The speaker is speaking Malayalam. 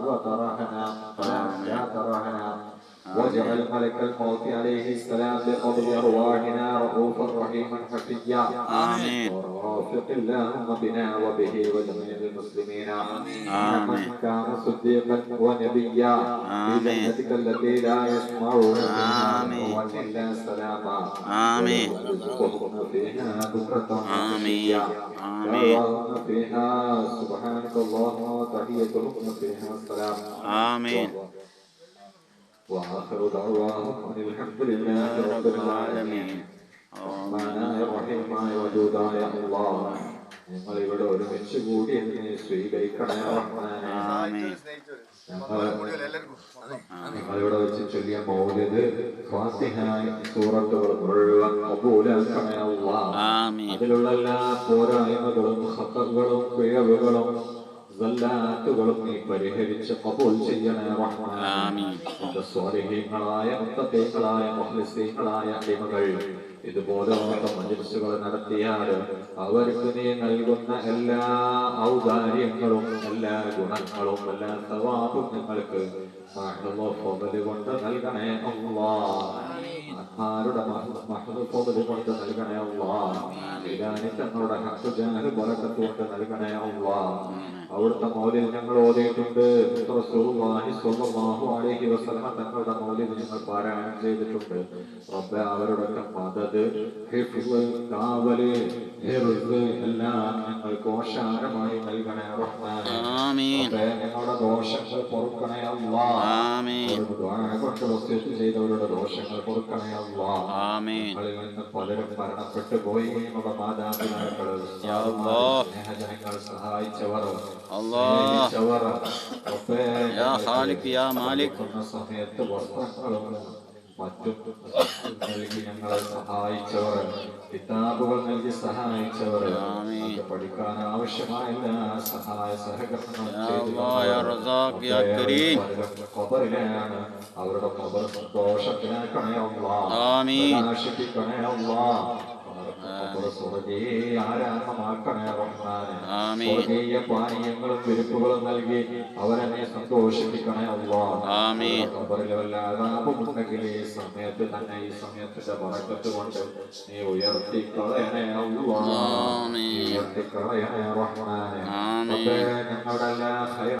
وترهنا لا ترهنا واجعل ملك الموت عليه السلام بقبض أرواحنا رؤوفا رحيما حفيا آمين ورافق اللهم بنا وبه وجميع المسلمين آمين من كان صديقا ونبيا بجنتك التي لا يسمعون فيها إلا سلاما آمين ورزقهم فيها بكرة آمين آمين دعواهم فيها سبحانك اللهم وتحيتهم فيها السلام آمين وآخر دعواهم أن الحمد لله رب العالمين الرحمن الرحيم ودود يا الله ഞങ്ങൾ ഇവിടെ ഒരുമിച്ച് കൂടി അതിനെ സ്വീകരിക്കണേ റഹ്മാനേ ഞങ്ങളിവിടെ വെച്ച് ചൊല്ലിയ മൗലിദ് ഫാത്തിഹ സൂറത്തുകൾ മുഴുവൻ ഖബൂലാക്കണേ അല്ലാഹ് അതിലുള്ള എല്ലാ പോരായ്മകളും ഖത്തറുകളും പിഴവുകളും സല്ലാത്തുകളും നീ പരിഹരിച്ച് ഖബൂൽ ചെയ്യണേ റഹ്മാനേ സ്വാലിഹീങ്ങളായ മുത്തഖീങ്ങളായ മുഖ്ലിസീങ്ങളായ അടിമകൾ ഇതുപോലത്തെ മജ്‌ലിസുകൾ നടത്തിയാൽ അവർക്ക് നീ നൽകുന്ന എല്ലാ ഔദാര്യങ്ങളും എല്ലാ ഗുണങ്ങളും എല്ലാ സവാബും ഞങ്ങൾക്ക് കൊണ്ട് നൽകണേ അല്ലാഹ് ആരുടെ മഹ്ദൂഫോട് കൊണ്ട് നൽകണേ അല്ലാഹ് തങ്ങളുടെ ഹഖ്ജാഹ് ബറകത്ത് കൊണ്ട് നൽകണേ അല്ലാഹ് അവിടുത്തെ മൗലിദ് ഞങ്ങൾ ഓതിയിട്ടുണ്ട് റസൂലുള്ളാഹി സ്വല്ലല്ലാഹു അലൈഹി വസല്ലം തങ്ങളുടെ മൗലിദ് ഞങ്ങൾ പാരായണം ചെയ്തിട്ടുണ്ട് റബ്ബേ അവരുടെ മദദ് ഹിഫ്ള് കാവല് ഹിർസ് എല്ലാം ഞങ്ങൾക്ക് ഓശാരമായി നൽകണേ റഹ്മാനേ ആമീൻ റബ്ബേ ഞങ്ങളുടെ ദോഷങ്ങൾ പൊറുക്കണേ അല്ലാഹ് ആമീൻ ദുആ കൊണ്ട് വസിയത്ത് ചെയ്തവരുടെ ദോഷങ്ങൾ പൊറുക്കണേ അല്ലാഹ് ആമീൻ ഞങ്ങളിൽ നിന്ന് പലരും മരണപ്പെട്ടു പോയി നമ്മുടെ മാതാപിതാക്കൾ യാ അല്ലാഹ് സ്നേഹജനങ്ങൾ സഹായിച്ചവർ അല്ലാഹ് റബ്ബേ യാ ഖാലിഖ് യാ മാലിക് സമയത്ത് വസ്ത്രങ്ങളും മറ്റും നൽകി ഞങ്ങളെ സഹായിച്ചവർ കിതാബുകൾ നൽകി സഹായിച്ചവർ പഠിക്കാൻ ആവശ്യമായ എല്ലാ സഹായ സഹകരണങ്ങളും ഖബറിലാണ് അവരുടെ ഖബർ സന്തോഷത്തിനാക്കണേ അല്ലാഹ് പ്രകാശിപ്പിക്കണേ അല്ലാഹ് സ്വർഗീയ പാനീയങ്ങളും വിരുപ്പുകളും നൽകി അവരെ സന്തോഷിപ്പിക്കണേ അല്ലാഹ് ഖബറിലെ വല്ല അദാബുമുണ്ടെങ്കിൽ ഈ സമയത്ത് തന്നെ ഈ സമയത്തിന്റെ ബറക്കത്ത് കൊണ്ട് നീ ഉയർത്തിക്കളയണേ അല്ലാഹ് ഉയർത്തിക്കളയണേ റഹ്മാനേ ഞങ്ങളുടെ എല്ലാ